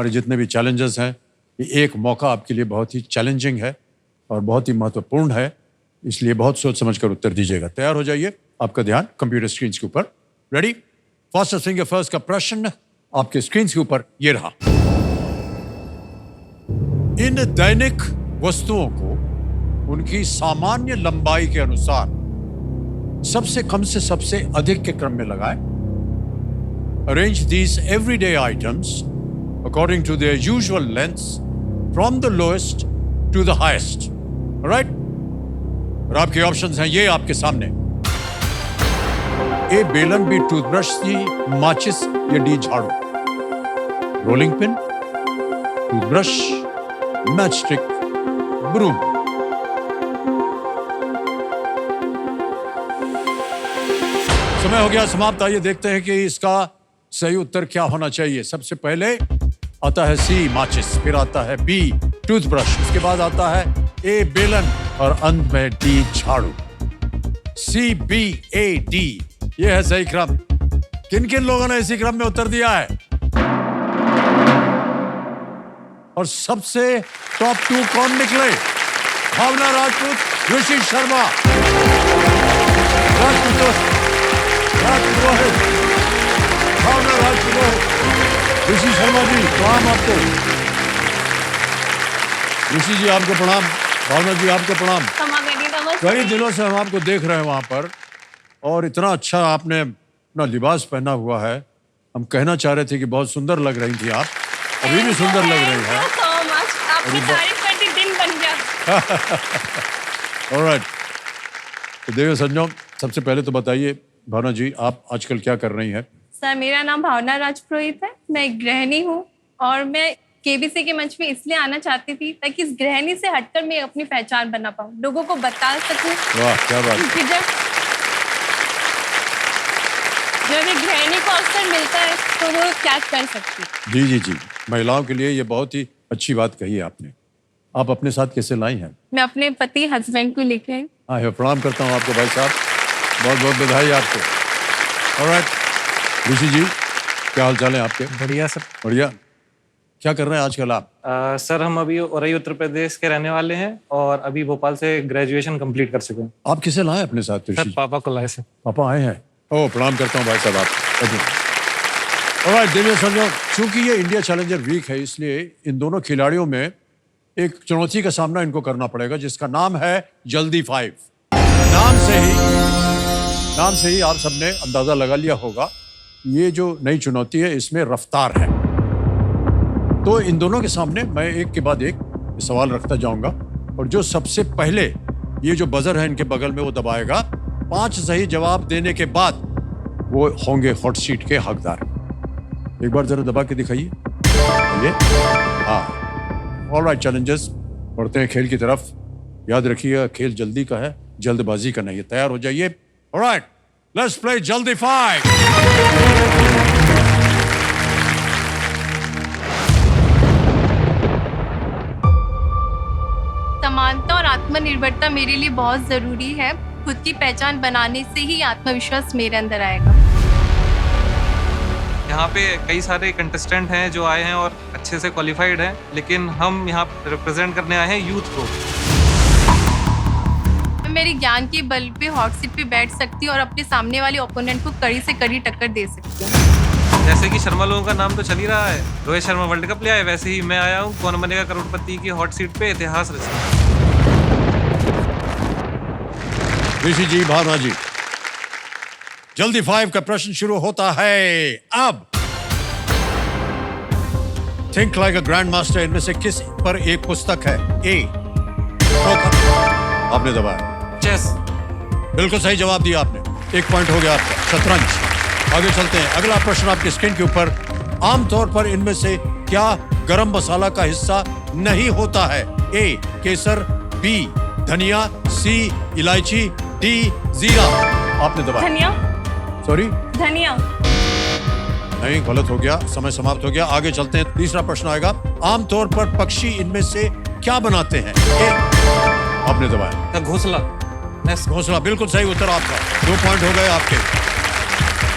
हमारे जितने भी चैलेंजेस हैं, ये एक मौका आपके लिए बहुत ही चैलेंजिंग है और बहुत ही महत्वपूर्ण है, इसलिए बहुत सोच समझ कर उत्तर दीजिएगा। तैयार हो जाइए, आपका ध्यान कंप्यूटर स्क्रीन के ऊपर। रेडी? फर्स्ट फिंगर फर्स्ट का प्रश्न आपके स्क्रीन के ऊपर ये रहा। इन दैनिक वस्तुओं को उनकी सामान्य लंबाई के अनुसार सबसे कम से सबसे अधिक के क्रम में लगाएं। Arrange these everyday items according to their usual lengths from the lowest to the highest. Right? और आपके ऑप्शंस हैं ये आपके सामने। ए बेलन, बी टूथब्रश, सी माचिस या डी झाड़ू। Rolling pin, toothbrush, matchstick, broom. समय हो गया समाप्त। आइए देखते हैं कि इसका सही उत्तर क्या होना चाहिए। सबसे पहले आता है सी माचिस, फिर आता है बी टूथब्रश, उसके बाद आता है ए बेलन और अंत में डी झाड़ू। सी बी ए डी, ये है सही क्रम। किन किन लोगों ने इसी क्रम में उत्तर दिया है? और सबसे टॉप 2 कौन निकले? भावना राजपूत, ऋषि शर्मा। भावना राजपूत, ऋषि शर्मा जी, प्रणाम आपको। ऋषि जी आपको प्रणाम, भावना जी आपको प्रणाम। कई दिनों से हम आपको देख रहे हैं वहां पर, और इतना अच्छा आपने अपना लिबास पहना हुआ है। हम कहना चाह रहे थे कि बहुत सुंदर लग रही थी आप, अभी भी सुंदर लग रही है। आपकी तारीफ करती दिन बन गया। ऑलराइट, तो देव संजोग, सबसे पहले तो बताइए भावना जी, आप आजकल क्या कर रही हैं? सर, मेरा नाम भावना राजपुरोहित है, मैं एक गृहिणी हूँ और मैं केबीसी के मंच में इसलिए आना चाहती थी ताकि इस गृहिणी से हटकर मैं अपनी पहचान बना पाऊँ, लोगों को बता सकूँ। वाह, क्या बात है। जब एक गृहिणी को अवसर मिलता है तो वो क्या कर सकती। जी जी जी, महिलाओं के लिए ये बहुत ही अच्छी बात कही है आपने। आप अपने साथ कैसे लाई हैं? मैं अपने पति हस्बैंड को लेकर आई। हाँ, प्रणाम करता हूँ आपको भाई साहब, बहुत बहुत बधाई आपको। ऑलराइट, ऋषि जी क्या हाल चाल है आपके? बढ़िया सर। बढ़िया। क्या कर रहे हैं आजकल आप? सर, हम अभी औरई उत्तर प्रदेश के रहने वाले हैं और अभी भोपाल से ग्रेजुएशन कंप्लीट कर चुके हैं। आप किसे लाए अपने साथ? ऋषि सर, पापा को लाए सर। पापा आए हैं? ओह, प्रणाम करता हूँ भाई साहब आप। ऑलराइट देविया संजोग, चूंकि ये इंडिया चैलेंजर वीक है, इसलिए इन दोनों खिलाड़ियों में एक चुनौती का सामना इनको करना पड़ेगा, जिसका नाम है जल्दी 5। नाम से ही आप सबने अंदाजा लगा लिया होगा, ये जो नई चुनौती है इसमें रफ्तार है। तो इन दोनों के सामने मैं एक के बाद एक सवाल रखता जाऊंगा, और जो सबसे पहले ये जो बजर है इनके बगल में वो दबाएगा, 5 सही जवाब देने के बाद वो होंगे हॉट सीट के हकदार। एक बार जरा दबा के दिखाइए। हाँ, ऑलराइट चैलेंजर्स, बढ़ते हैं खेल की तरफ। याद रखिए, खेल जल्दी का है, जल्दबाजी का नहीं है। तैयार हो जाइए। ऑलराइट, लेट्स प्ले जल्दी 5। समानता और आत्मनिर्भरता मेरे लिए बहुत जरूरी है। खुद की पहचान बनाने से ही आत्मविश्वास मेरे अंदर आएगा। यहाँ पे कई सारे कंटेस्टेंट हैं जो आए हैं और अच्छे से क्वालिफाइड हैं, लेकिन हम यहाँ रिप्रेजेंट करने आए हैं यूथ को। मैं मेरे ज्ञान के बल पे हॉट सीट पे बैठ सकती हूँ और अपने सामने वाले ओपोनेंट को कड़ी से कड़ी टक्कर दे सकती हूँ। जैसे कि शर्मा लोगों का नाम तो चल ही रहा है, रोहित शर्मा वर्ल्ड कप ले आए, वैसे ही मैं आया हूँ कौन बनेगा करोड़पति की हॉट सीट पे इतिहास रचना। ऋषि जी, भावना जी, जल्दी 5 का प्रश्न शुरू होता है अब। Think like a grand master, इनमें से किस पर एक पुस्तक है? ए पोकर, आपने दबाया। चेस, बिल्कुल सही जवाब दिया आपने, 1 पॉइंट हो गया आपका। शतरंज। आगे चलते हैं, अगला प्रश्न आपकी स्क्रीन के ऊपर। आमतौर पर इनमें से क्या गरम मसाला का हिस्सा नहीं होता है? ए केसर, बी धनिया, सी इलायची, डी जीरा। आपने दबाया। धनिया। सॉरी, धनिया। नहीं, गलत हो गया, समय समाप्त हो गया। आगे चलते हैं, तीसरा प्रश्न आएगा। आमतौर पर पक्षी इनमें से क्या बनाते हैं? ए, आपने दबाया। घोंसला। घोंसला, बिल्कुल सही उत्तर आपका। 2 पॉइंट हो गए आपके।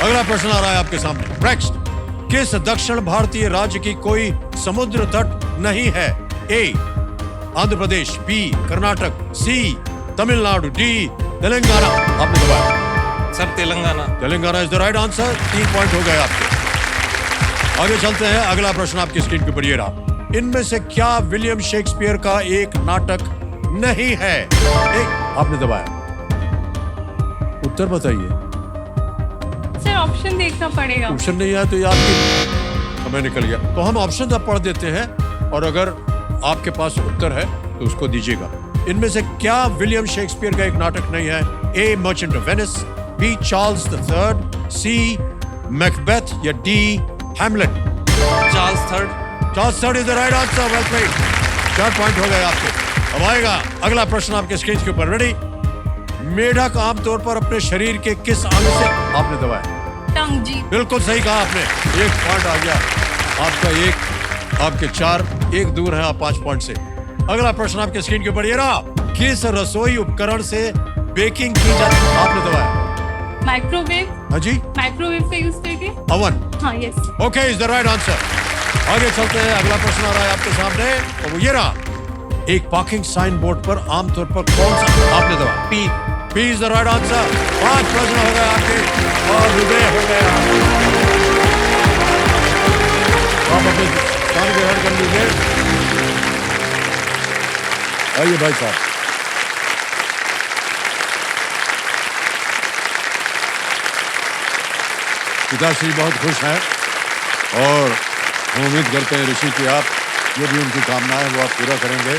अगला प्रश्न आ रहा है आपके सामने। नेक्स्ट, किस दक्षिण भारतीय राज्य की कोई समुद्र तट नहीं है? ए आंध्र प्रदेश, बी कर्नाटक, सी तमिलनाडु, डी तेलंगाना। आपने दबाया। Sir Telangana. Telangana is the right answer. 3 point हो गए आपके। आगे चलते हैं, अगला प्रश्न आपकी स्क्रीन के ऊपर ये रहा। इनमें से क्या विलियम शेक्सपियर का एक नाटक नहीं है? आपने दबाया। उत्तर बताइए। सर ऑप्शन देखना पड़ेगा। ऑप्शन नहीं है तो ये आपकी समय निकल गया। तो हम ऑप्शन अब पढ़ देते हैं और अगर आपके पास उत्तर है तो उसको दीजिएगा। इनमें से क्या विलियम शेक्सपियर का एक नाटक नहीं है? A merchant of Venice, B Charles III, C Macbeth या D Hamlet. Charles III। Charles III is the right answer. Well played. 4 point हो गए आपके। अब आएगा अगला प्रश्न आपके स्क्रीन के ऊपर। रेडी? मेढक आमतौर पर अपने शरीर के किस अंग से? आपने दबाया। टंग जी। बिल्कुल सही कहा आपने। 1 पॉइंट आ गया आपका। 1 आपके 4, 1 दूर है आप 5 पॉइंट से। अगला प्रश्न आपके स्क्रीन के ऊपर ये रहा। किस रसोई उपकरण से बेकिंग की जाती है? आपने दबाया। माइक्रोवेव। हाँ जी, माइक्रोवेव का यूज करके। अवन। हाँ yes. Okay is the right answer. आगे चलते हैं, अगला प्रश्न आ रहा है आपके सामने और वो ये रहा। एक पार्किंग साइन बोर्ड पर आमतौर पर कौन सा? आपने दबाया। P. P is the right answer. 5 प्रश्न हो गए आपके और हृदय हो गया। आप अपने स्थान ग्रहण कर लीजिए। आइए भाई साहब। पिताश्री बहुत खुश हैं और हम उम्मीद करते हैं ऋषि की आप जो भी उनकी कामना है वो आप पूरा करेंगे।